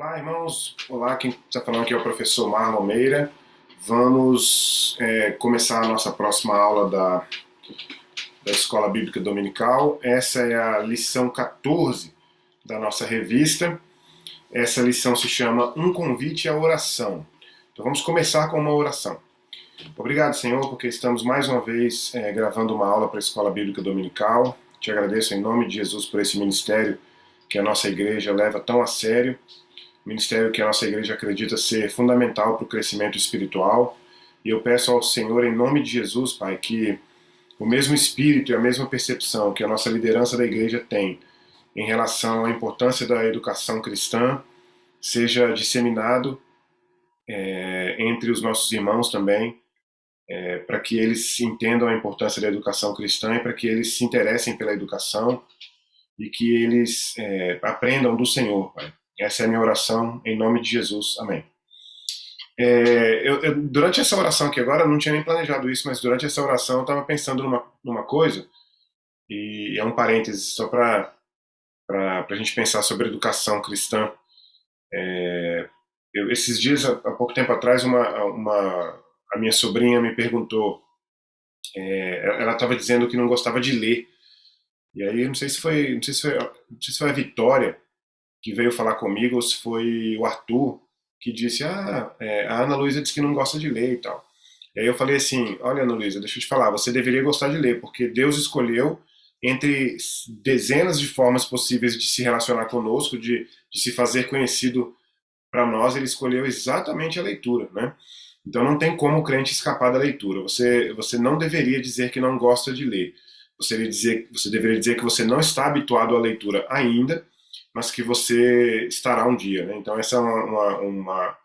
Olá, irmãos. Olá, quem está falando aqui é o professor Marlon Meira. Vamos começar a nossa próxima aula da Escola Bíblica Dominical. Essa é a lição 14 da nossa revista. Essa lição se chama Um Convite à Oração. Então vamos começar com uma oração. Obrigado, Senhor, porque estamos mais uma vez gravando uma aula para a Escola Bíblica Dominical. Te agradeço em nome de Jesus por esse ministério que a nossa igreja leva tão a sério. Ministério que a nossa igreja acredita ser fundamental para o crescimento espiritual. E eu peço ao Senhor, em nome de Jesus, Pai, que o mesmo espírito e a mesma percepção que a nossa liderança da igreja tem em relação à importância da educação cristã seja disseminado entre os nossos irmãos também, para que eles entendam a importância da educação cristã e para que eles se interessem pela educação e que eles aprendam do Senhor, Pai. Essa é a minha oração, em nome de Jesus. Amém. Durante essa oração aqui agora, eu não tinha nem planejado isso, mas durante essa oração eu estava pensando numa coisa, e é um parêntese só para a gente pensar sobre educação cristã. Esses dias, há pouco tempo atrás, a minha sobrinha me perguntou, ela estava dizendo que não gostava de ler, e aí não sei se foi a Vitória que veio falar comigo, ou se foi o Arthur, que disse, a Ana Luísa disse que não gosta de ler e tal. E aí eu falei assim, olha, Ana Luísa, deixa eu te falar, você deveria gostar de ler, porque Deus escolheu entre dezenas de formas possíveis de se relacionar conosco, de se fazer conhecido para nós, ele escolheu exatamente a leitura, né? Então não tem como o crente escapar da leitura. Você não deveria dizer que não gosta de ler. Você deveria dizer que você não está habituado à leitura ainda, mas que você estará um dia, né? Então essa é uma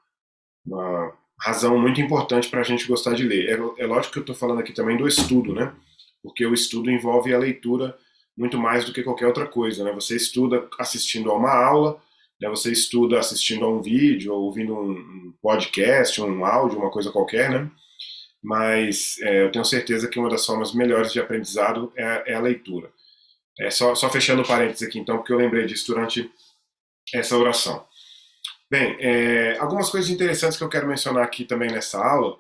razão muito importante para a gente gostar de ler. É lógico que eu estou falando aqui também do estudo, né? Porque o estudo envolve a leitura muito mais do que qualquer outra coisa, né? Você estuda assistindo a uma aula, né? Você estuda assistindo a um vídeo, ou ouvindo um podcast, um áudio, uma coisa qualquer, né? Mas eu tenho certeza que uma das formas melhores de aprendizado é a leitura. Só fechando parênteses aqui, então, porque eu lembrei disso durante essa oração. Bem, algumas coisas interessantes que eu quero mencionar aqui também nessa aula,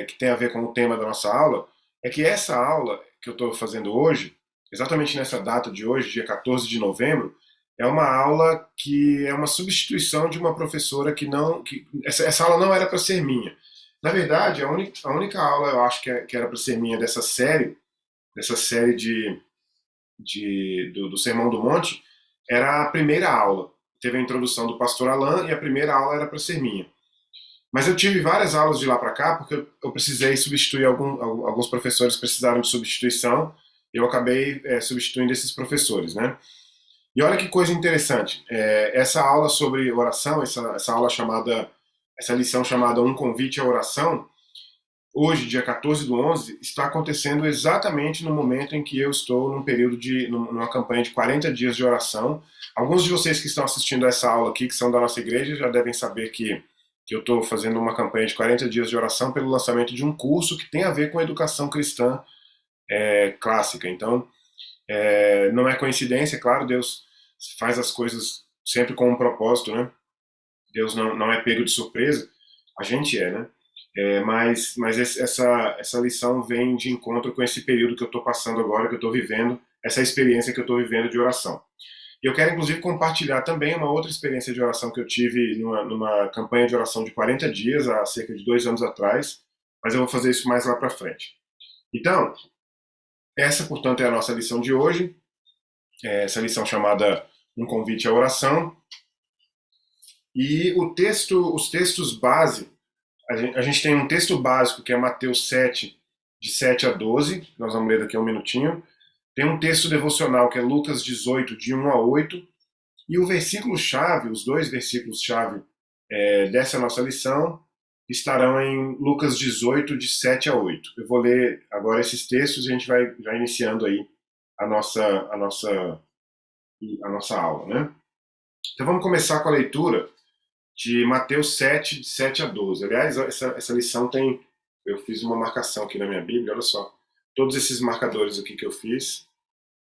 que tem a ver com o tema da nossa aula, é que essa aula que eu estou fazendo hoje, exatamente nessa data de hoje, dia 14 de novembro, é uma aula que é uma substituição de uma professora essa aula não era para ser minha. Na verdade, a única aula, eu acho que era para ser minha dessa série do Sermão do Monte, era a primeira aula. Teve a introdução do pastor Alain e a primeira aula era para ser minha. Mas eu tive várias aulas de lá para cá porque eu precisei substituir, alguns professores precisaram de substituição, e eu acabei substituindo esses professores, né? E olha que coisa interessante, essa aula sobre oração, essa lição chamada Um Convite à Oração, hoje, dia 14/11, está acontecendo exatamente no momento em que eu estou numa campanha de 40 dias de oração. Alguns de vocês que estão assistindo a essa aula aqui, que são da nossa igreja, já devem saber que eu estou fazendo uma campanha de 40 dias de oração pelo lançamento de um curso que tem a ver com a educação cristã clássica. Então, não é coincidência, claro, Deus faz as coisas sempre com um propósito, né? Deus não é pego de surpresa, a gente né? Mas essa lição vem de encontro com esse período que eu estou passando agora, que eu estou vivendo, essa experiência que eu estou vivendo de oração. E eu quero, inclusive, compartilhar também uma outra experiência de oração que eu tive numa campanha de oração de 40 dias, há cerca de 2 anos atrás, mas eu vou fazer isso mais lá para frente. Então, essa, portanto, é a nossa lição de hoje, essa lição chamada Um Convite à Oração. E os textos base, a gente tem um texto básico que é Mateus 7, de 7 a 12, nós vamos ler daqui a um minutinho. Tem um texto devocional que é Lucas 18, de 1 a 8, e o versículo-chave, os dois versículos-chave dessa nossa lição, estarão em Lucas 18, de 7 a 8. Eu vou ler agora esses textos e a gente vai já iniciando aí a nossa aula, né? Então vamos começar com a leitura de Mateus 7, de 7 a 12. Aliás, essa lição eu fiz uma marcação aqui na minha Bíblia, olha só. Todos esses marcadores aqui que eu fiz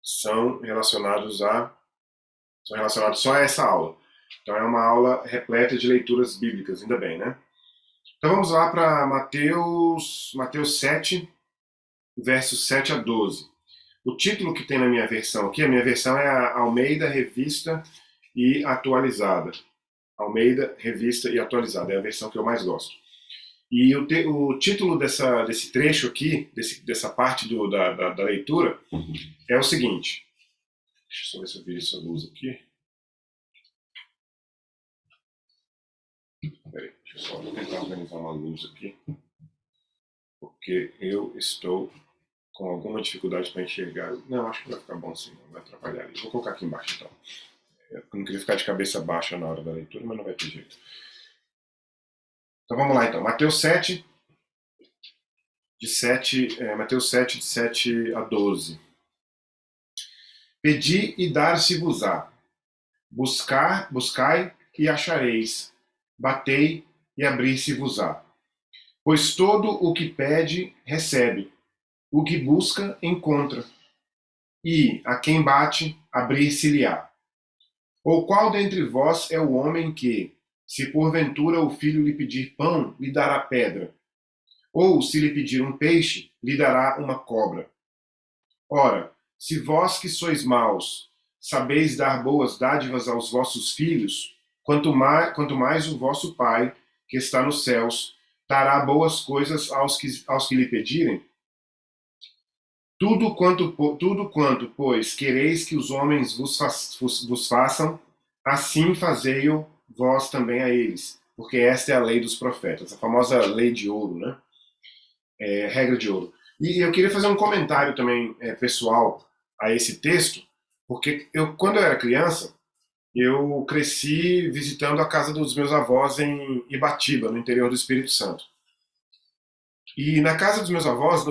são relacionados só a essa aula. Então é uma aula repleta de leituras bíblicas, ainda bem, né? Então vamos lá para Mateus 7, versos 7 a 12. O título que tem na minha versão aqui, a minha versão é a Almeida Revista e Atualizada. Almeida Revista e Atualizada, é a versão que eu mais gosto. E o título desse trecho aqui, dessa parte da leitura, é o seguinte. Deixa eu só ver se eu viro essa luz aqui. Peraí, deixa eu só tentar organizar uma luz aqui. Porque eu estou com alguma dificuldade para enxergar. Não, acho que vai ficar bom assim, não vai atrapalhar. Vou colocar aqui embaixo então. Eu não queria ficar de cabeça baixa na hora da leitura, mas não vai ter jeito. Então vamos lá então. Mateus 7, de 7 a 12. Pedi e dar-se-vos-á. Buscai e achareis. Batei e abrir-se-vos-á. Pois todo o que pede, recebe. O que busca, encontra. E a quem bate, abrir-se-lhe-á. Ou qual dentre vós é o homem que, se porventura o filho lhe pedir pão, lhe dará pedra? Ou, se lhe pedir um peixe, lhe dará uma cobra? Ora, se vós que sois maus, sabeis dar boas dádivas aos vossos filhos, quanto mais o vosso Pai, que está nos céus, dará boas coisas aos que lhe pedirem? Tudo quanto, pois, quereis que os homens vos façam, assim fazei-o vós também a eles, porque esta é a lei dos profetas, a famosa lei de ouro, né? Regra de ouro. E eu queria fazer um comentário também pessoal a esse texto, porque quando eu era criança, eu cresci visitando a casa dos meus avós em Ibatiba, no interior do Espírito Santo. E na casa dos meus avós,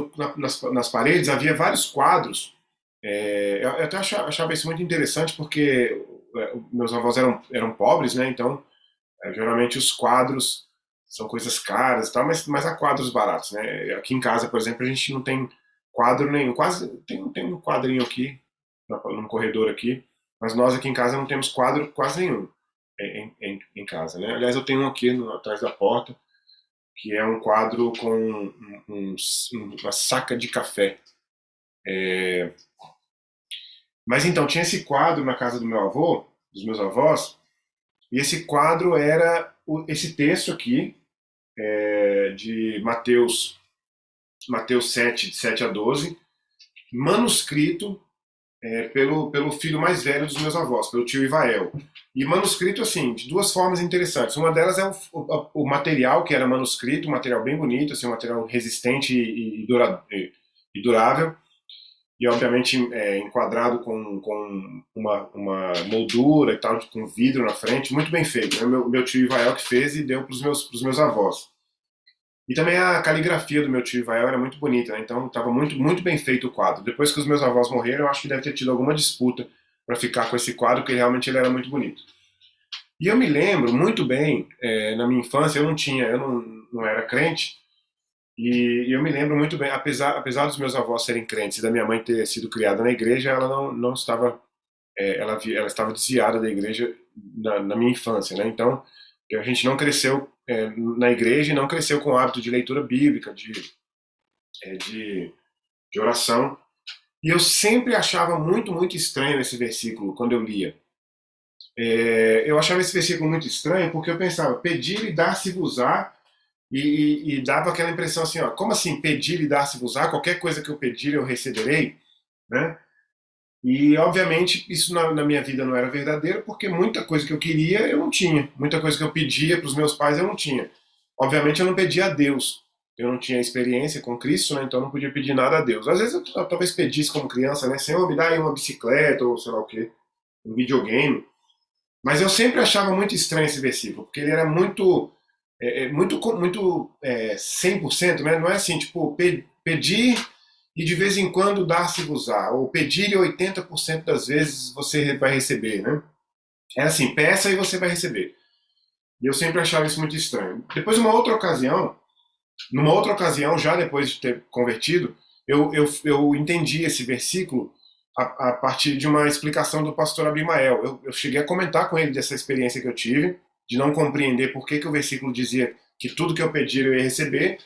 nas paredes, havia vários quadros. Eu até achava isso muito interessante, porque meus avós eram pobres, né? Então, geralmente os quadros são coisas caras e tal, mas há quadros baratos, né? Aqui em casa, por exemplo, a gente não tem quadro nenhum. Quase tem um quadrinho aqui, num corredor aqui, mas nós aqui em casa não temos quadro quase nenhum em casa, né? Aliás, eu tenho um aqui atrás da porta, que é um quadro com uma saca de café. Mas então, tinha esse quadro na casa do meu avô, dos meus avós, e esse quadro era esse texto aqui, de Mateus 7, de 7 a 12, manuscrito pelo filho mais velho dos meus avós, pelo tio Ivael. E manuscrito, assim, de duas formas interessantes. Uma delas é o material que era manuscrito, um material bem bonito, assim, um material resistente e durável, e obviamente enquadrado com uma moldura e tal, com vidro na frente, muito bem feito. Né? Meu tio Ivael que fez e deu para os meus avós. E também a caligrafia do meu tio Ivael era muito bonita, né? Então estava muito, muito bem feito o quadro. Depois que os meus avós morreram, eu acho que deve ter tido alguma disputa para ficar com esse quadro, porque realmente ele era muito bonito. E eu me lembro muito bem, na minha infância, eu não era crente, e eu me lembro muito bem, apesar dos meus avós serem crentes e da minha mãe ter sido criada na igreja, ela não estava, ela estava desviada da igreja na minha infância, né? Então, a gente não cresceu na igreja e não cresceu com o hábito de leitura bíblica, de oração. E eu sempre achava muito, muito estranho esse versículo quando eu lia. Eu achava esse versículo muito estranho porque eu pensava, pedir e dar-se-vos-á, e dava aquela impressão assim, ó, como assim pedir e dar-se-vos-á? Qualquer coisa que eu pedir eu receberei, né? E obviamente isso na minha vida não era verdadeiro, porque muita coisa que eu queria eu não tinha, muita coisa que eu pedia para os meus pais eu não tinha. Obviamente eu não pedia a Deus, eu não tinha experiência com Cristo, né? Então eu não podia pedir nada a Deus. Às vezes eu talvez pedisse como criança, né? Senhor, me dá aí uma bicicleta ou sei lá o quê, um videogame. Mas eu sempre achava muito estranho esse versículo, porque ele era muito 100%, né? Não é assim, tipo, pedir e de vez em quando dar-se-vos-á, ou pedir e 80% das vezes você vai receber, né? É assim, peça e você vai receber. E eu sempre achava isso muito estranho. Depois, numa outra ocasião, já depois de ter convertido, eu entendi esse versículo a partir de uma explicação do pastor Abimael. Eu cheguei a comentar com ele dessa experiência que eu tive, de não compreender por que o versículo dizia que tudo que eu pedir eu ia receber,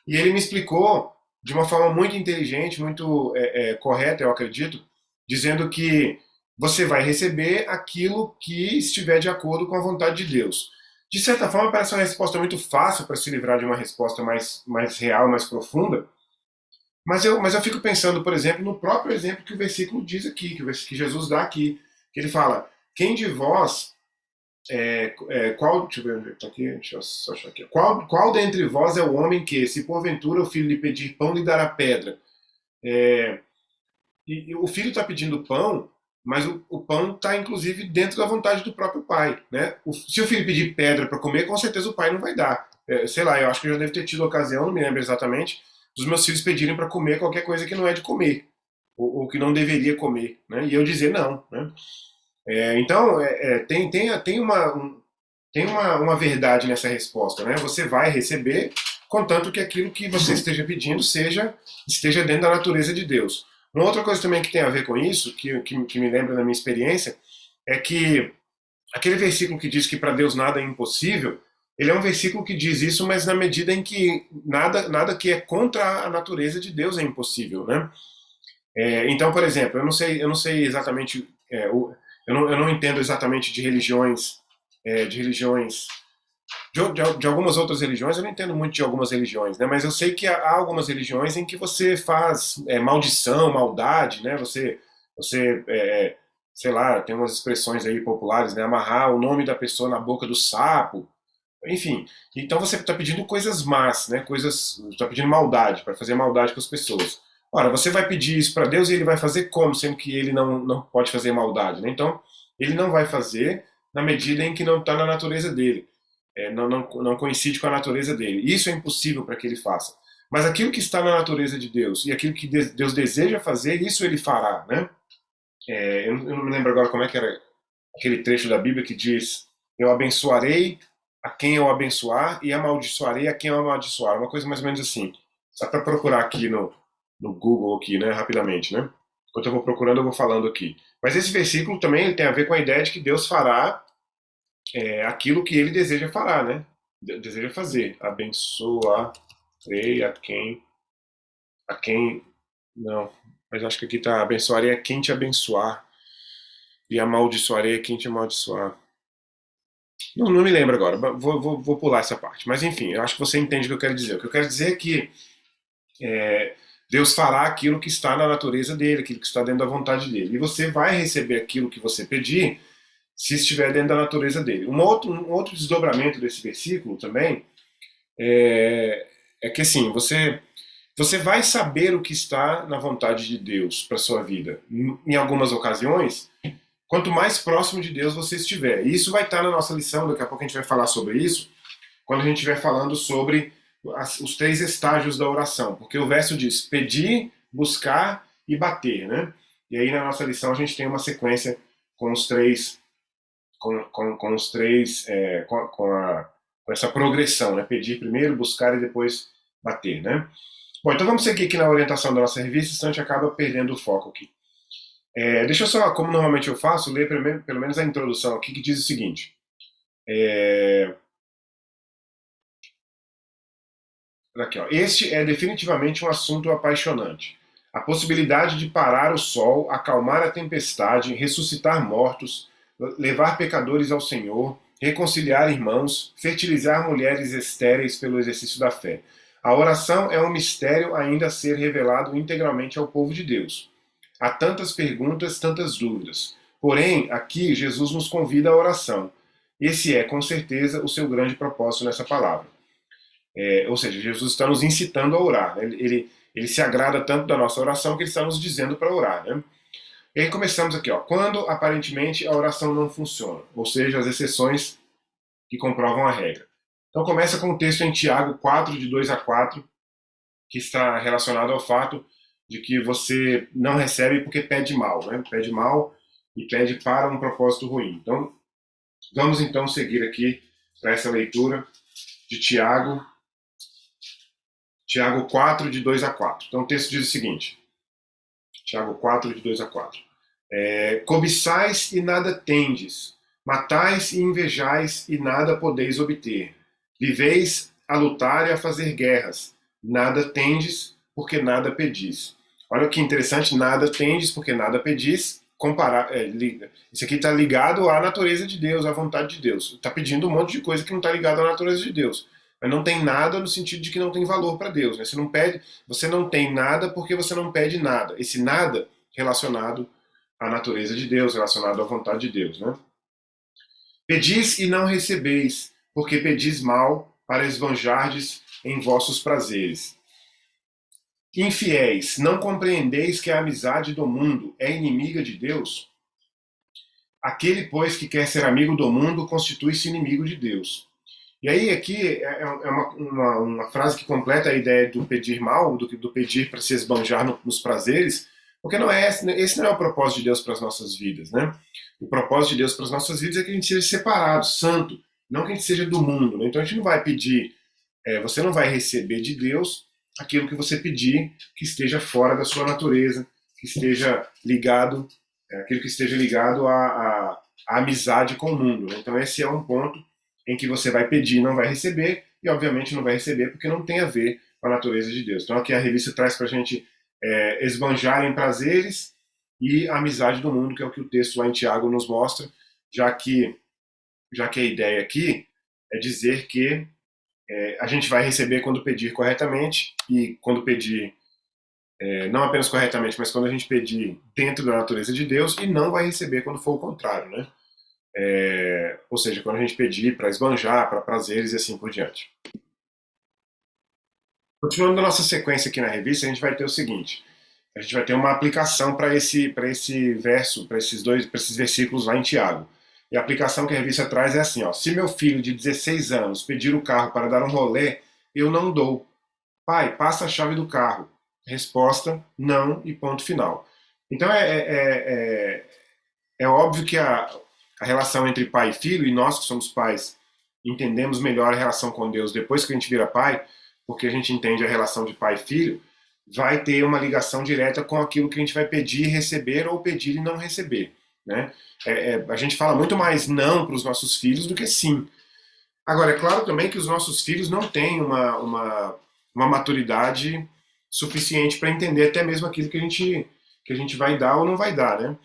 e ele me explicou de uma forma muito inteligente, muito correta, eu acredito, dizendo que você vai receber aquilo que estiver de acordo com a vontade de Deus. De certa forma, parece uma resposta muito fácil para se livrar de uma resposta mais real, mais profunda, mas eu fico pensando, por exemplo, no próprio exemplo que o versículo diz aqui, que Jesus dá aqui, que ele fala, quem de vós, qual, deixa eu ver onde está aqui, deixa eu só achar aqui, qual dentre vós é o homem que, se porventura o filho lhe pedir pão, lhe dará pedra? É, e o filho está pedindo pão, mas o pão está inclusive dentro da vontade do próprio pai, né? Se o filho pedir pedra para comer, com certeza o pai não vai dar. Sei lá, eu acho que eu já devo ter tido ocasião, não me lembro exatamente, dos meus filhos pedirem para comer qualquer coisa que não é de comer, ou que não deveria comer, né? E eu dizer não, né? Então, tem uma verdade nessa resposta, né? Você vai receber, contanto que aquilo que você esteja pedindo esteja dentro da natureza de Deus. Uma outra coisa também que tem a ver com isso, que me lembra da minha experiência, é que aquele versículo que diz que para Deus nada é impossível, ele é um versículo que diz isso, mas na medida em que nada que é contra a natureza de Deus é impossível, né? Então, por exemplo, eu não sei exatamente, eu não entendo exatamente de algumas outras religiões, eu não entendo muito de algumas religiões, né? Mas eu sei que há algumas religiões em que você faz maldição, maldade, né? Você sei lá, tem umas expressões aí populares, né? Amarrar o nome da pessoa na boca do sapo, enfim. Então você está pedindo coisas más, né? Está pedindo maldade, para fazer maldade com as pessoas. Ora, você vai pedir isso para Deus e ele vai fazer como, sendo que ele não pode fazer maldade, né? Então, ele não vai fazer na medida em que não está na natureza dele, não coincide com a natureza dele. Isso é impossível para que ele faça. Mas aquilo que está na natureza de Deus e aquilo que Deus deseja fazer, isso ele fará, né? Eu não me lembro agora como é que era aquele trecho da Bíblia que diz: eu abençoarei a quem eu abençoar e amaldiçoarei a quem eu amaldiçoar. Uma coisa mais ou menos assim. Só para procurar aqui no Google, aqui, né, rapidamente, né? Enquanto eu vou procurando, eu vou falando aqui. Mas esse versículo também ele tem a ver com a ideia de que Deus fará aquilo que ele deseja fará, né? Deseja fazer. Abençoarei a quem, não, mas acho que aqui está abençoarei a quem te abençoar e amaldiçoarei a quem te amaldiçoar. Não me lembro agora, vou pular essa parte. Mas enfim, eu acho que você entende o que eu quero dizer. O que eu quero dizer é que Deus fará aquilo que está na natureza dele, aquilo que está dentro da vontade dele. E você vai receber aquilo que você pedir se estiver dentro da natureza dele. Um outro desdobramento desse versículo também é que assim, você vai saber o que está na vontade de Deus para sua vida. Em algumas ocasiões, quanto mais próximo de Deus você estiver. E isso vai estar na nossa lição, daqui a pouco a gente vai falar sobre isso, quando a gente estiver falando sobre os 3 estágios da oração. Porque o verso diz pedir, buscar e bater, né? E aí na nossa lição a gente tem uma sequência com os três, com os três, com essa progressão, né? Pedir primeiro, buscar e depois bater, né? Bom, então vamos seguir aqui na orientação da nossa revista, senão a gente acaba perdendo o foco aqui. Deixa eu só, como normalmente eu faço, ler pelo menos a introdução aqui, que diz o seguinte. Aqui, ó. Este é definitivamente um assunto apaixonante. A possibilidade de parar o sol, acalmar a tempestade, ressuscitar mortos, levar pecadores ao Senhor, reconciliar irmãos, fertilizar mulheres estéreis pelo exercício da fé. A oração é um mistério ainda a ser revelado integralmente ao povo de Deus. Há tantas perguntas, tantas dúvidas. Porém, aqui Jesus nos convida à oração. Esse é, com certeza, o seu grande propósito nessa palavra. Ou seja, Jesus está nos incitando a orar. Né? Ele se agrada tanto da nossa oração que ele está nos dizendo para orar. Né? E aí começamos aqui, ó. Quando aparentemente a oração não funciona, ou seja, as exceções que comprovam a regra. Então começa com o texto em Tiago 4, de 2 a 4, que está relacionado ao fato de que você não recebe porque pede mal, né? Pede mal e pede para um propósito ruim. Então, vamos então seguir aqui para essa leitura de Tiago 4, de 2 a 4. Então o texto diz o seguinte: Tiago 4, de 2 a 4. Cobiçais e nada tendes, matais e invejais e nada podeis obter. Viveis a lutar e a fazer guerras, nada tendes, porque nada pedis. Olha que interessante, nada tendes, porque nada pedis. Isso aqui está ligado à natureza de Deus, à vontade de Deus. Está pedindo um monte de coisa que não está ligado à natureza de Deus. Mas não tem nada no sentido de que não tem valor para Deus. Né? Você não tem nada porque você não pede nada. Esse nada relacionado à natureza de Deus, relacionado à vontade de Deus. Né? Pedis e não recebeis, porque pedis mal para esbanjardes em vossos prazeres. Infiéis, não compreendeis que a amizade do mundo é inimiga de Deus? Aquele, pois, que quer ser amigo do mundo, constitui-se inimigo de Deus. E aí, aqui é uma frase que completa a ideia do pedir mal, do pedir para se esbanjar nos prazeres, porque esse não é o propósito de Deus para as nossas vidas. Né? O propósito de Deus para as nossas vidas é que a gente seja separado, santo, não que a gente seja do mundo. Né? Então a gente não vai pedir, você não vai receber de Deus aquilo que você pedir que esteja fora da sua natureza, que esteja ligado, aquilo que esteja ligado à amizade com o mundo. Né? Então esse é um ponto em que você vai pedir e não vai receber, e obviamente não vai receber porque não tem a ver com a natureza de Deus. Então aqui a revista traz para a gente esbanjar em prazeres e a amizade do mundo, que é o que o texto lá em Tiago nos mostra, já que a ideia aqui é dizer que a gente vai receber quando pedir corretamente, e quando pedir, não apenas corretamente, mas quando a gente pedir dentro da natureza de Deus, e não vai receber quando for o contrário, né? Ou seja, quando a gente pedir para esbanjar, para prazeres e assim por diante. Continuando a nossa sequência aqui na revista, a gente vai ter o seguinte: a gente vai ter uma aplicação para esse verso, para esses versículos lá em Tiago. E a aplicação que a revista traz é assim: ó, se meu filho de 16 anos pedir o carro para dar um rolê, eu não dou. Pai, passa a chave do carro. Resposta: não, e ponto final. Então é óbvio que a relação entre pai e filho, e nós que somos pais entendemos melhor a relação com Deus depois que a gente vira pai, porque a gente entende a relação de pai e filho, vai ter uma ligação direta com aquilo que a gente vai pedir e receber, ou pedir e não receber. Né? A gente fala muito mais não para os nossos filhos do que sim. Agora, é claro também que os nossos filhos não têm uma maturidade suficiente para entender até mesmo aquilo que a gente vai dar ou não vai dar. Né?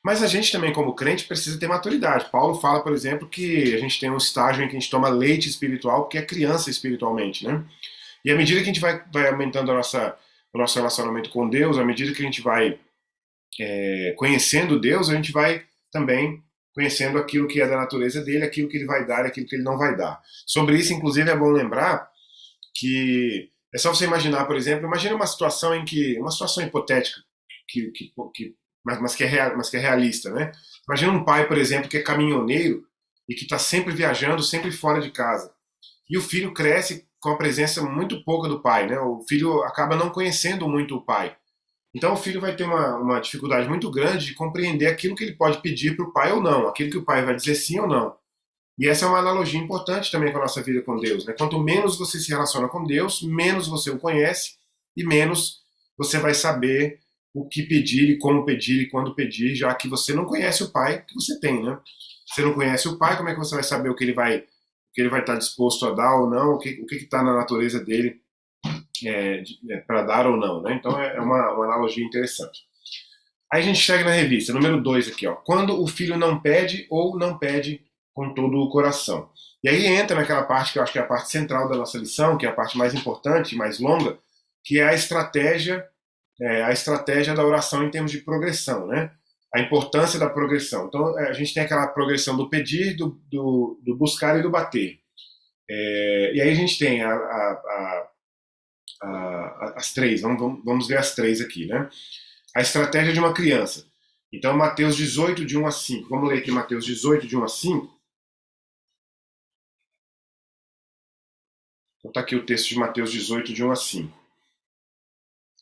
Mas a gente também, como crente, precisa ter maturidade. Paulo fala, por exemplo, que a gente tem um estágio em que a gente toma leite espiritual porque é criança espiritualmente. Né? E à medida que a gente vai aumentando o nosso relacionamento com Deus, à medida que a gente vai conhecendo Deus, a gente vai também conhecendo aquilo que é da natureza dele, aquilo que ele vai dar e aquilo que ele não vai dar. Sobre isso, inclusive, é bom lembrar que é só você imaginar, por exemplo, imagina uma situação hipotética, mas que é realista, né? Imagina um pai, por exemplo, que é caminhoneiro e que está sempre viajando, sempre fora de casa. E o filho cresce com a presença muito pouca do pai, né? O filho acaba não conhecendo muito o pai. Então o filho vai ter uma dificuldade muito grande de compreender aquilo que ele pode pedir para o pai ou não, aquilo que o pai vai dizer sim ou não. E essa é uma analogia importante também com a nossa vida com Deus. Né? Quanto menos você se relaciona com Deus, menos você o conhece e menos você vai saber o que pedir e como pedir e quando pedir, já que você não conhece o pai que você tem. Né? Você não conhece o pai, como é que você vai saber o que ele vai estar disposto a dar ou não, o que está na natureza dele para dar ou não. Né? Então é uma analogia interessante. Aí a gente chega na revista, número 2 aqui. Ó, quando o filho não pede ou não pede com todo o coração. E aí entra naquela parte que eu acho que é a parte central da nossa lição, que é a parte mais importante, mais longa, que é a estratégia da oração em termos de progressão. Né? A importância da progressão. Então a gente tem aquela progressão do pedir, do buscar e do bater. E aí a gente tem as três, vamos ver as três aqui, né? A estratégia de uma criança. Então, Mateus 18, de 1 a 5. Vamos ler aqui Mateus 18, de 1 a 5. Então, está aqui o texto de Mateus 18, de 1 a 5.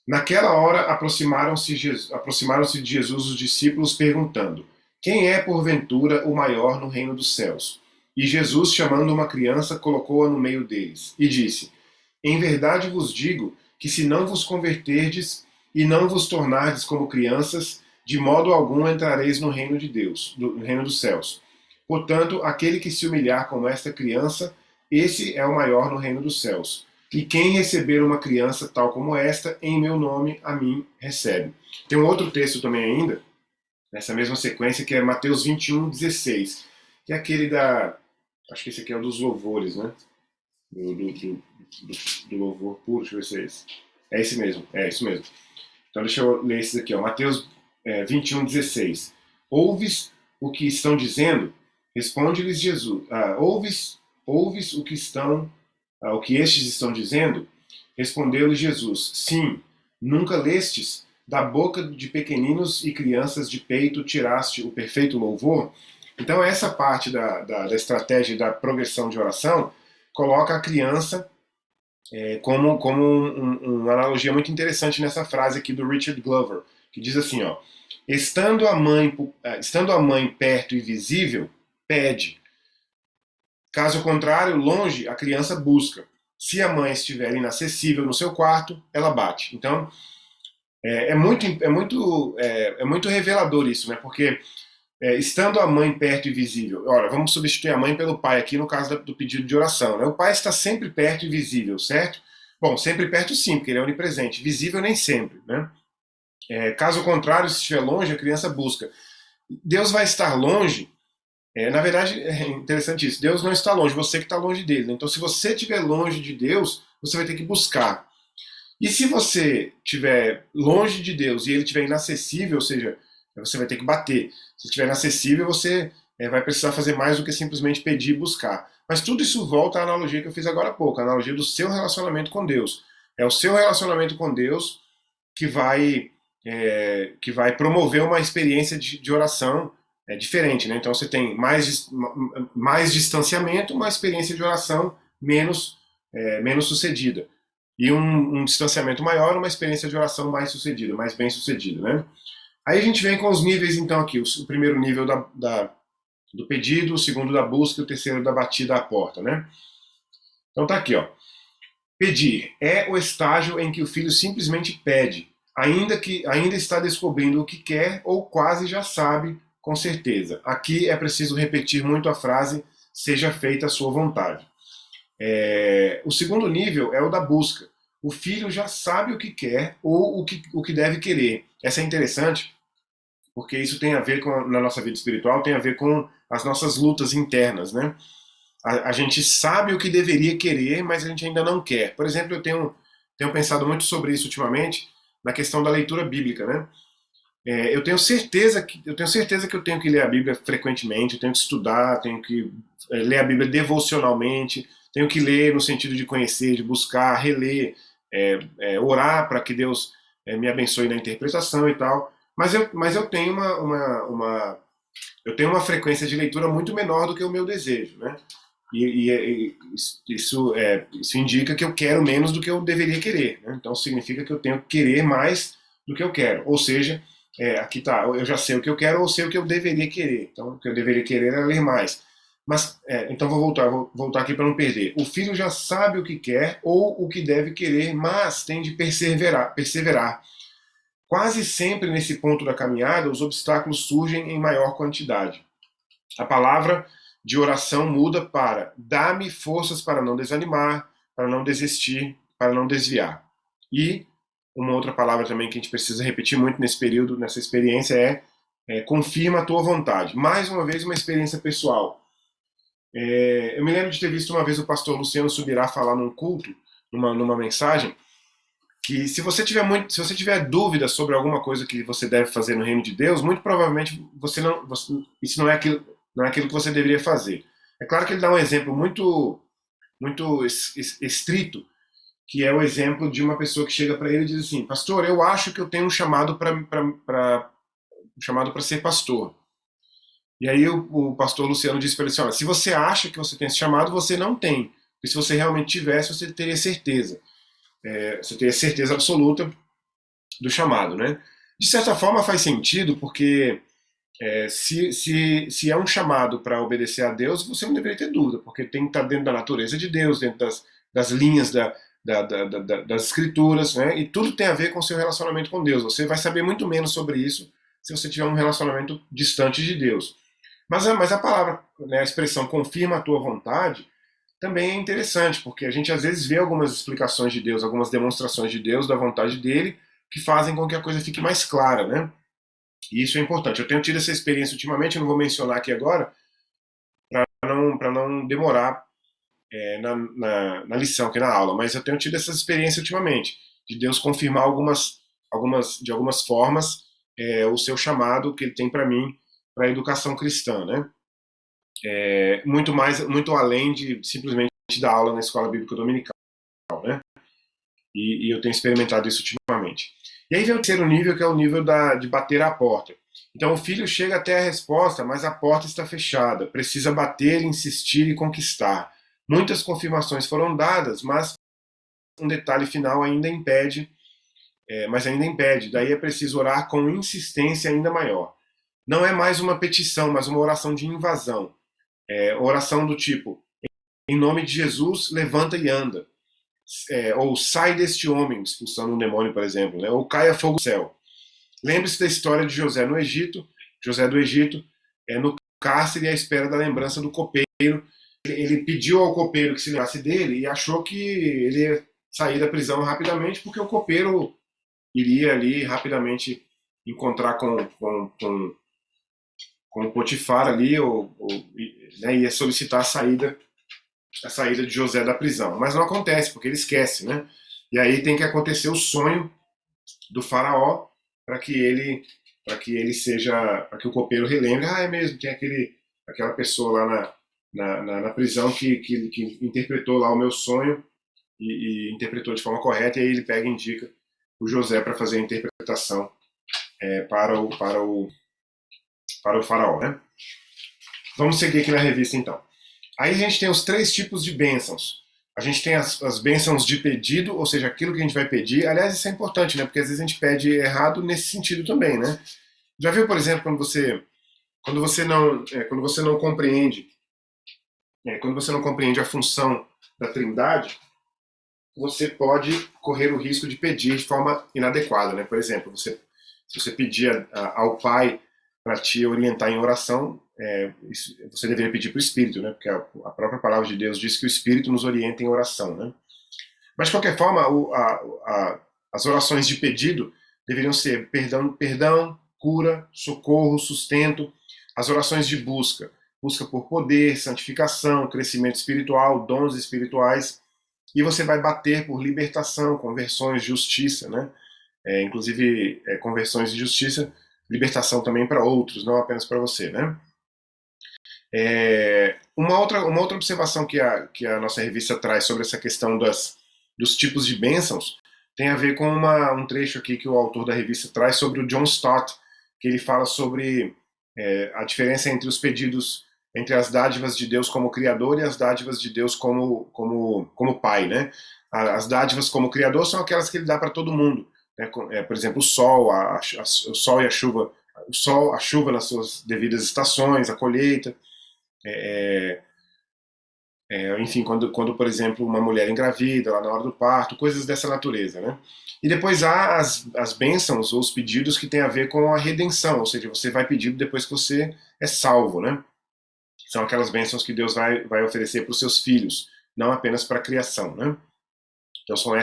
Naquela hora, aproximaram-se de Jesus os discípulos, perguntando: quem é, porventura, o maior no reino dos céus? E Jesus, chamando uma criança, colocou-a no meio deles, e disse: em verdade vos digo que se não vos converterdes e não vos tornardes como crianças, de modo algum entrareis no reino de Deus, no reino dos céus. Portanto, aquele que se humilhar como esta criança, esse é o maior no reino dos céus. E quem receber uma criança tal como esta, em meu nome, a mim recebe. Tem um outro texto também ainda, nessa mesma sequência, que é Mateus 21:16, que é aquele da... Acho que esse aqui é o dos louvores, né? Do louvor puro, deixa eu ver se é esse. É esse mesmo, é isso mesmo. Então deixa eu ler esses aqui, ó. Mateus 21:16. Ouves o que estão dizendo? Responde-lhes Jesus. Ouves o que o que estes estão dizendo? Respondeu-lhes Jesus. Sim, nunca lestes? Da boca de pequeninos e crianças de peito tiraste o perfeito louvor? Então essa parte da estratégia da progressão de oração coloca a criança como uma analogia muito interessante nessa frase aqui do Richard Glover, que diz assim, ó, estando a mãe perto e visível, pede. Caso contrário, longe, a criança busca. Se a mãe estiver inacessível no seu quarto, ela bate. Então, é muito revelador isso, né? Porque estando a mãe perto e visível, olha, vamos substituir a mãe pelo pai aqui no caso do pedido de oração, né? O pai está sempre perto e visível, certo? Bom, sempre perto sim, porque ele é onipresente. Visível nem sempre, né? Caso contrário, se estiver longe, a criança busca. Deus vai estar longe. Na verdade, é interessante isso. Deus não está longe, você que está longe dele, né? Então, se você estiver longe de Deus, você vai ter que buscar. E se você estiver longe de Deus e ele estiver inacessível, ou seja, você vai ter que bater. Se estiver inacessível, você vai precisar fazer mais do que simplesmente pedir e buscar. Mas tudo isso volta à analogia que eu fiz agora há pouco, a analogia do seu relacionamento com Deus. É o seu relacionamento com Deus que vai promover uma experiência de oração diferente, né? Então você tem mais distanciamento, uma experiência de oração menos sucedida. E um distanciamento maior, uma experiência de oração mais sucedida, mais bem sucedida, né? Aí a gente vem com os níveis, então, aqui. O primeiro nível do pedido, o segundo da busca e o terceiro da batida à porta, né? Então tá aqui, ó. Pedir é o estágio em que o filho simplesmente pede, ainda está descobrindo o que quer ou quase já sabe com certeza. Aqui é preciso repetir muito a frase seja feita a sua vontade. O segundo nível é o da busca. O filho já sabe o que quer ou o que deve querer. Essa é interessante porque isso tem a ver na nossa vida espiritual, tem a ver com as nossas lutas internas, né? A gente sabe o que deveria querer, mas a gente ainda não quer. Por exemplo, eu tenho pensado muito sobre isso ultimamente, na questão da leitura bíblica, né? Eu tenho certeza que eu tenho que ler a Bíblia frequentemente, eu tenho que estudar, tenho que ler a Bíblia devocionalmente, tenho que ler no sentido de conhecer, de buscar, reler, orar para que Deus me abençoe na interpretação e tal. Mas eu tenho eu tenho uma frequência de leitura muito menor do que o meu desejo, né? Isso indica que eu quero menos do que eu deveria querer, né? Então significa que eu tenho que querer mais do que eu quero. Ou seja, aqui tá, eu já sei o que eu quero ou sei o que eu deveria querer. Então o que eu deveria querer é ler mais. Mas, então vou voltar aqui para não perder. O filho já sabe o que quer ou o que deve querer, mas tem de perseverar. Quase sempre nesse ponto da caminhada, os obstáculos surgem em maior quantidade. A palavra de oração muda para dá-me forças para não desanimar, para não desistir, para não desviar. E uma outra palavra também que a gente precisa repetir muito nesse período, nessa experiência, confirma a tua vontade. Mais uma vez, uma experiência pessoal. Eu me lembro de ter visto uma vez o pastor Luciano Subirá falar num culto, numa mensagem, que se você tiver dúvida sobre alguma coisa que você deve fazer no reino de Deus, muito provavelmente isso não é aquilo que você deveria fazer. É claro que ele dá um exemplo muito estrito, que é o exemplo de uma pessoa que chega para ele e diz assim: pastor, eu acho que eu tenho um chamado para ser pastor. E aí o pastor Luciano disse para ele assim: olha, se você acha que você tem esse chamado, você não tem. Porque se você realmente tivesse, você teria certeza. Você teria certeza absoluta do chamado, né? De certa forma faz sentido, porque se é um chamado para obedecer a Deus, você não deveria ter dúvida, porque tem que estar dentro da natureza de Deus, dentro das linhas das escrituras, né? E tudo tem a ver com o seu relacionamento com Deus. Você vai saber muito menos sobre isso se você tiver um relacionamento distante de Deus. Mas a palavra, né, a expressão confirma a tua vontade, também é interessante, porque a gente às vezes vê algumas explicações de Deus, algumas demonstrações de Deus, da vontade dele, que fazem com que a coisa fique mais clara, né? E isso é importante. Eu tenho tido essa experiência ultimamente, eu não vou mencionar aqui agora, para não demorar na lição, aqui na aula, mas eu tenho tido essa experiência ultimamente, de Deus confirmar de algumas formas, o seu chamado que ele tem para mim, para a educação cristã, né? Muito além de simplesmente dar aula na escola bíblica dominical, né? E eu tenho experimentado isso ultimamente. E aí vem o terceiro nível, que é o nível de bater à porta. Então o filho chega até a resposta, mas a porta está fechada. Precisa bater, insistir e conquistar. Muitas confirmações foram dadas, mas um detalhe final ainda impede, mas ainda impede. Daí é preciso orar com insistência ainda maior. Não é mais uma petição, mas uma oração de invasão. Oração do tipo, em nome de Jesus, levanta e anda. Ou sai deste homem, expulsando um demônio, por exemplo, né? Ou caia fogo do céu. Lembre-se da história de José no Egito, José do Egito, no cárcere à espera da lembrança do copeiro. Ele pediu ao copeiro que se lembrasse dele e achou que ele ia sair da prisão rapidamente, porque o copeiro iria ali rapidamente encontrar com o Potifar ali, né, ia solicitar a saída de José da prisão. Mas não acontece, porque ele esquece, né? E aí tem que acontecer o sonho do faraó para que ele seja, para que o copeiro relembre, é mesmo, tem aquela pessoa lá na prisão que interpretou lá o meu sonho e interpretou de forma correta, e aí ele pega e indica o José para fazer a interpretação para o faraó, né? Vamos seguir aqui na revista então. Aí a gente tem os 3 tipos de bênçãos. A gente tem as bênçãos de pedido, ou seja, aquilo que a gente vai pedir. Aliás, isso é importante, né? Porque às vezes a gente pede errado nesse sentido também, né? Já viu, por exemplo, quando você não compreende, quando você não compreende a função da Trindade, você pode correr o risco de pedir de forma inadequada, né? Por exemplo, se você pedir ao Pai para te orientar em oração, você deveria pedir para o Espírito, né? Porque a própria palavra de Deus diz que o Espírito nos orienta em oração, né? Mas de qualquer forma, as orações de pedido deveriam ser perdão, cura, socorro, sustento. As orações de busca por poder, santificação, crescimento espiritual, dons espirituais. E você vai bater por libertação, conversões, justiça, né? Inclusive conversões e justiça, libertação também para outros, não apenas para você, né? Uma outra observação que a nossa revista traz sobre essa questão dos tipos de bênçãos tem a ver com um trecho aqui que o autor da revista traz sobre o John Stott, que ele fala sobre a diferença entre os pedidos, entre as dádivas de Deus como Criador e as dádivas de Deus como Pai, né? As dádivas como Criador são aquelas que ele dá para todo mundo, né? Por exemplo, o sol, o sol e a chuva, a chuva nas suas devidas estações, a colheita, enfim, quando, por exemplo, uma mulher engravida, lá na hora do parto, coisas dessa natureza, né? E depois há as bênçãos ou os pedidos que têm a ver com a redenção, ou seja, você vai pedir depois que você é salvo, né? São aquelas bênçãos que Deus vai oferecer para os seus filhos, não apenas para a criação, né? Então são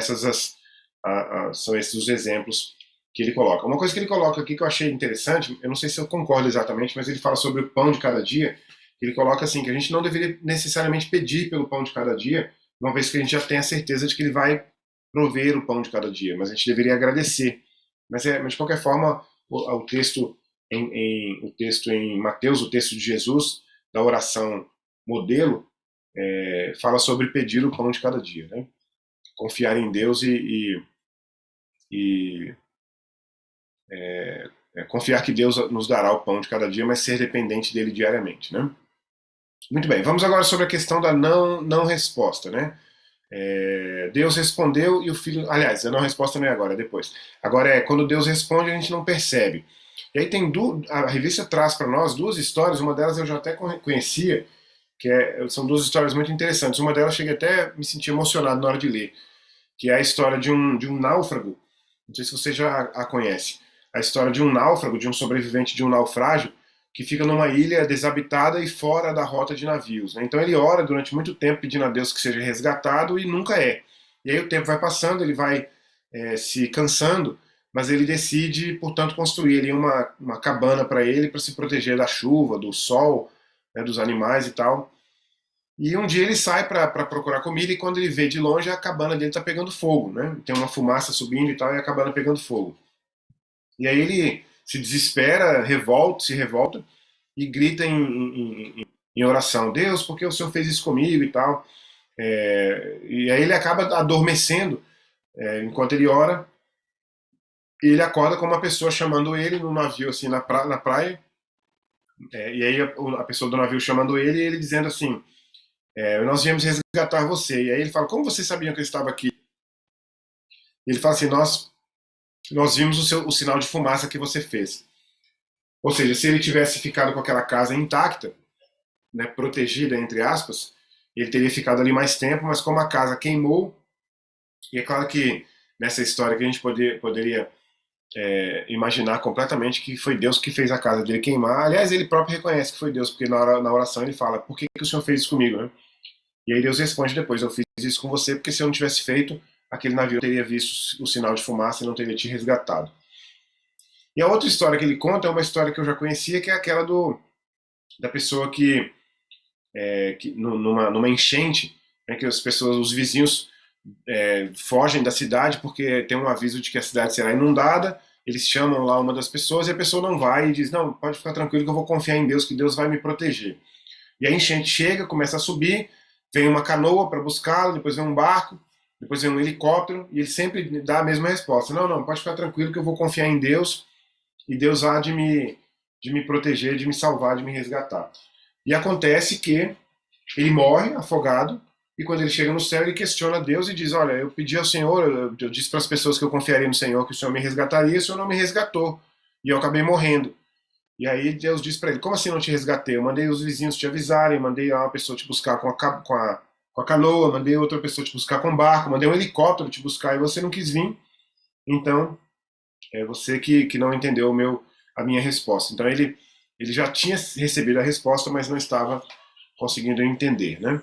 são esses os exemplos que ele coloca. Uma coisa que ele coloca aqui que eu achei interessante, eu não sei se eu concordo exatamente, mas ele fala sobre o pão de cada dia. Ele coloca assim, que a gente não deveria necessariamente pedir pelo pão de cada dia, uma vez que a gente já tem a certeza de que ele vai prover o pão de cada dia, mas a gente deveria agradecer. Mas de qualquer forma, o texto em Mateus, o texto de Jesus, da oração modelo, fala sobre pedir o pão de cada dia, né? Confiar em Deus e confiar que Deus nos dará o pão de cada dia, mas ser dependente dele diariamente, né? Muito bem, vamos agora sobre a questão da não resposta, né? Deus respondeu e o filho... Aliás, a não resposta não é agora, é depois. Agora quando Deus responde, a gente não percebe. E aí a revista traz para nós 2 histórias, uma delas eu já até conhecia, que são 2 histórias muito interessantes. Uma delas eu cheguei até a me sentir emocionado na hora de ler. que é a história de um náufrago. Não sei se você já a conhece. A história de um náufrago, de um sobrevivente de um naufrágio, que fica numa ilha desabitada e fora da rota de navios, né? Então ele ora durante muito tempo pedindo a Deus que seja resgatado e nunca é. E aí o tempo vai passando, ele vai se cansando, mas ele decide, portanto, construir ali uma cabana para ele, para se proteger da chuva, do sol, né, dos animais e tal. E um dia ele sai para procurar comida e quando ele vê de longe a cabana dele está pegando fogo, né? Tem uma fumaça subindo e tal e a cabana pegando fogo. E aí ele se desespera, se revolta e grita em oração: Deus, por que o Senhor fez isso comigo e tal? E aí ele acaba adormecendo enquanto ele ora. E ele acorda com uma pessoa chamando ele no navio, assim, na praia. E aí a pessoa do navio chamando ele e ele dizendo assim: nós viemos resgatar você. E aí ele fala: como vocês sabiam que eu estava aqui? E ele fala assim: nós vimos o sinal de fumaça que você fez. Ou seja, se ele tivesse ficado com aquela casa intacta, né, protegida, entre aspas, ele teria ficado ali mais tempo, mas como a casa queimou, e é claro que nessa história que a gente poderia imaginar completamente que foi Deus que fez a casa dele queimar. Aliás, ele próprio reconhece que foi Deus, porque na oração ele fala: por que o Senhor fez isso comigo? Né? E aí Deus responde depois: eu fiz isso com você porque se eu não tivesse feito, aquele navio teria visto o sinal de fumaça e não teria te resgatado. E a outra história que ele conta é uma história que eu já conhecia, que é aquela da pessoa que numa enchente, né, que as pessoas, os vizinhos fogem da cidade porque tem um aviso de que a cidade será inundada. Eles chamam lá uma das pessoas e a pessoa não vai e diz: não, pode ficar tranquilo que eu vou confiar em Deus, que Deus vai me proteger. E a enchente chega, começa a subir, vem uma canoa para buscá-lo, depois vem um barco, depois vem um helicóptero, e ele sempre dá a mesma resposta: não, pode ficar tranquilo que eu vou confiar em Deus e Deus há de me proteger, de me salvar, de me resgatar. E acontece que ele morre afogado, e quando ele chega no céu, ele questiona Deus e diz: olha, eu pedi ao Senhor, eu disse para as pessoas que eu confiaria no Senhor, que o Senhor me resgataria, e o Senhor não me resgatou. E eu acabei morrendo. E aí Deus diz para ele: como assim não te resgatei? Eu mandei os vizinhos te avisarem, mandei uma pessoa te buscar com a canoa, mandei outra pessoa te buscar com o barco, mandei um helicóptero te buscar e você não quis vir. Então, é você que não entendeu a minha resposta. Então ele já tinha recebido a resposta, mas não estava conseguindo entender, né?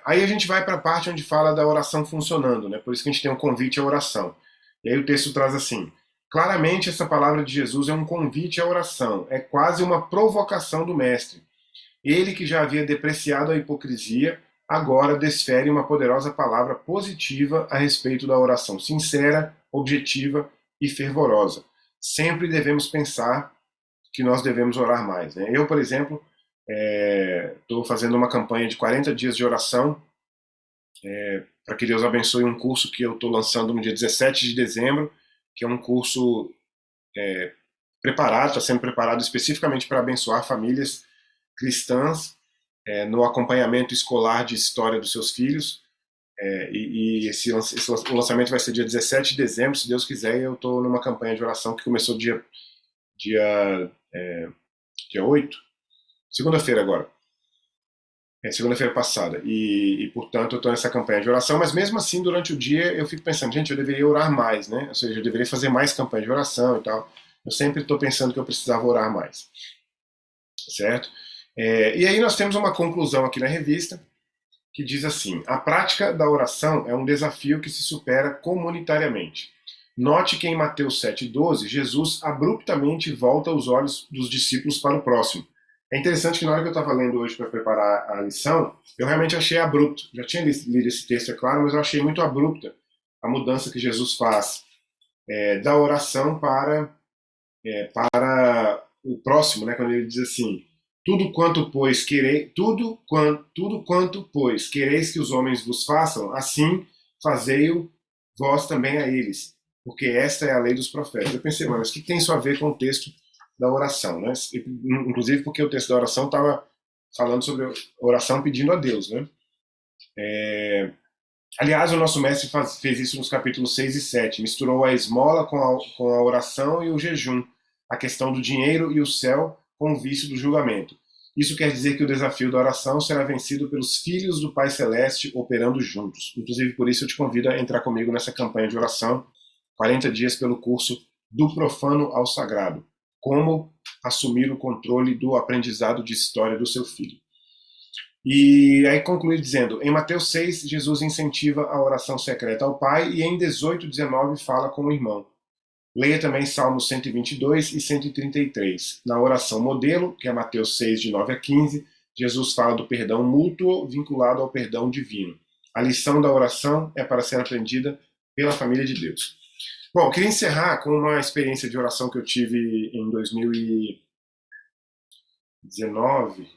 Aí a gente vai para a parte onde fala da oração funcionando, né? Por isso que a gente tem um convite à oração. E aí o texto traz assim: claramente essa palavra de Jesus é um convite à oração, é quase uma provocação do Mestre. Ele que já havia depreciado a hipocrisia, agora desfere uma poderosa palavra positiva a respeito da oração sincera, objetiva e fervorosa. Sempre devemos pensar que nós devemos orar mais, né? Eu, por exemplo, estou fazendo uma campanha de 40 dias de oração para que Deus abençoe um curso que eu estou lançando no dia 17 de dezembro, que é um curso está sendo preparado especificamente para abençoar famílias cristãs no acompanhamento escolar de história dos seus filhos. O lançamento vai ser dia 17 de dezembro, se Deus quiser, e eu estou numa campanha de oração que começou dia 8, segunda-feira agora. Segunda-feira passada. Portanto, eu estou nessa campanha de oração, mas mesmo assim, durante o dia, eu fico pensando: gente, eu deveria orar mais, né? Ou seja, eu deveria fazer mais campanha de oração e tal. Eu sempre estou pensando que eu precisava orar mais. Certo? E aí nós temos uma conclusão aqui na revista, que diz assim: a prática da oração é um desafio que se supera comunitariamente. Note que em Mateus 7,12, Jesus abruptamente volta os olhos dos discípulos para o próximo. É interessante que na hora que eu estava lendo hoje para preparar a lição, eu realmente achei abrupto. Já tinha lido esse texto, é claro, mas eu achei muito abrupta a mudança que Jesus faz da oração para o próximo, né? Quando ele diz assim: tudo quanto pois quereis que os homens vos façam, assim fazei-o vós também a eles, porque esta é a lei dos profetas. Eu pensei: mas o que tem isso a ver com o texto da oração, né? Inclusive porque o texto da oração estava falando sobre oração pedindo a Deus, né? Aliás, o nosso mestre fez isso nos capítulos 6 e 7, misturou a esmola com a oração e o jejum, a questão do dinheiro e o céu com o vício do julgamento. Isso quer dizer que o desafio da oração será vencido pelos filhos do Pai Celeste operando juntos. Inclusive, por isso eu te convido a entrar comigo nessa campanha de oração, 40 dias pelo curso Do Profano ao Sagrado. Como assumir o controle do aprendizado de história do seu filho. E aí conclui dizendo, em Mateus 6, Jesus incentiva a oração secreta ao Pai e em 18:19 fala com o irmão. Leia também Salmos 122 e 133. Na oração modelo, que é Mateus 6, de 9 a 15, Jesus fala do perdão mútuo vinculado ao perdão divino. A lição da oração é para ser aprendida pela família de Deus. Bom, queria encerrar com uma experiência de oração que eu tive em 2019.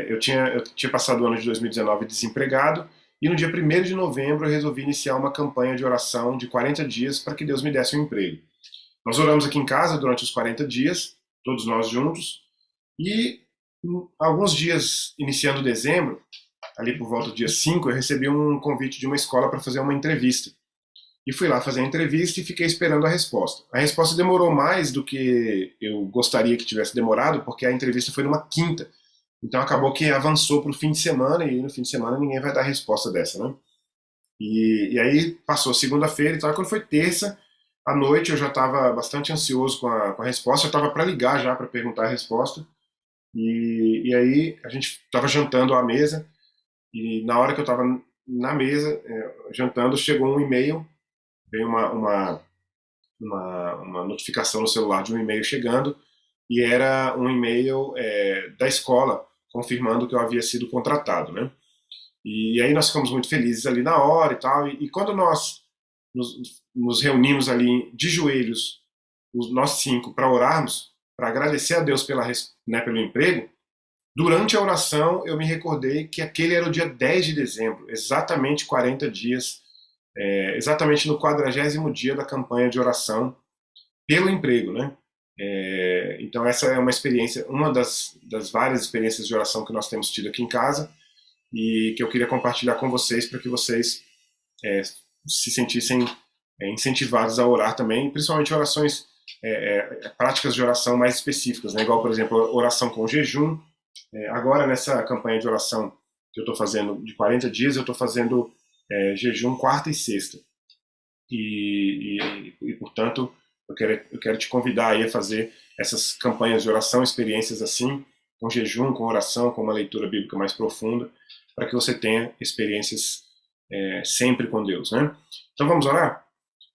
Eu tinha passado o ano de 2019 desempregado, e no dia 1º de novembro eu resolvi iniciar uma campanha de oração de 40 dias para que Deus me desse um emprego. Nós oramos aqui em casa durante os 40 dias, todos nós juntos, e alguns dias iniciando dezembro, ali por volta do dia 5, eu recebi um convite de uma escola para fazer uma entrevista. E fui lá fazer a entrevista e fiquei esperando a resposta. A resposta demorou mais do que eu gostaria que tivesse demorado, porque a entrevista foi numa quinta. Então acabou que avançou para o fim de semana, e no fim de semana ninguém vai dar resposta dessa, né? E aí passou segunda-feira e tal. Quando foi terça, à noite, eu já estava bastante ansioso com a resposta. Eu estava para ligar já para perguntar a resposta. E aí a gente estava jantando à mesa, e na hora que eu estava na mesa, jantando, chegou um e-mail. Veio uma notificação no celular de um e-mail chegando, e era um e-mail da escola confirmando que eu havia sido contratado, né? E aí nós ficamos muito felizes ali na hora e tal, e quando nós nos reunimos ali de joelhos, nós 5, para orarmos, para agradecer a Deus pelo emprego, durante a oração eu me recordei que aquele era o dia 10 de dezembro, exatamente 40 dias, exatamente no 40º dia da campanha de oração pelo emprego, né? Então essa é uma experiência, uma das várias experiências de oração que nós temos tido aqui em casa, e que eu queria compartilhar com vocês para que vocês se sentissem incentivados a orar também, principalmente orações, práticas de oração mais específicas, né? Igual, por exemplo, oração com jejum. Agora, nessa campanha de oração que eu estou fazendo de 40 dias, eu estou fazendo jejum quarta e sexta. E portanto, eu quero te convidar aí a fazer essas campanhas de oração, experiências assim, com jejum, com oração, com uma leitura bíblica mais profunda, para que você tenha experiências sempre com Deus, né? Então vamos orar?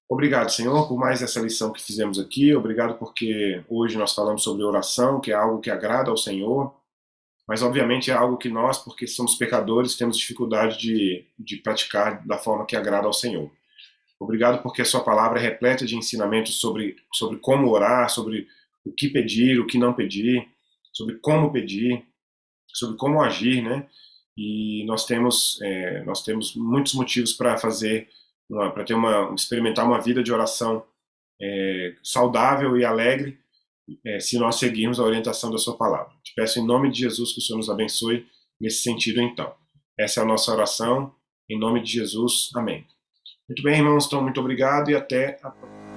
Obrigado, Senhor, por mais essa lição que fizemos aqui. Obrigado porque hoje nós falamos sobre oração, que é algo que agrada ao Senhor, mas obviamente é algo que nós, porque somos pecadores, temos dificuldade de praticar da forma que agrada ao Senhor. Obrigado porque a sua palavra é repleta de ensinamentos sobre como orar, sobre o que pedir, o que não pedir, sobre como pedir, sobre como agir, né? E nós temos muitos motivos para experimentar uma vida de oração saudável e alegre, se nós seguirmos a orientação da sua palavra. Te peço em nome de Jesus que o Senhor nos abençoe nesse sentido, então. Essa é a nossa oração, em nome de Jesus. Amém. Muito bem, irmãos, então muito obrigado e até a próxima.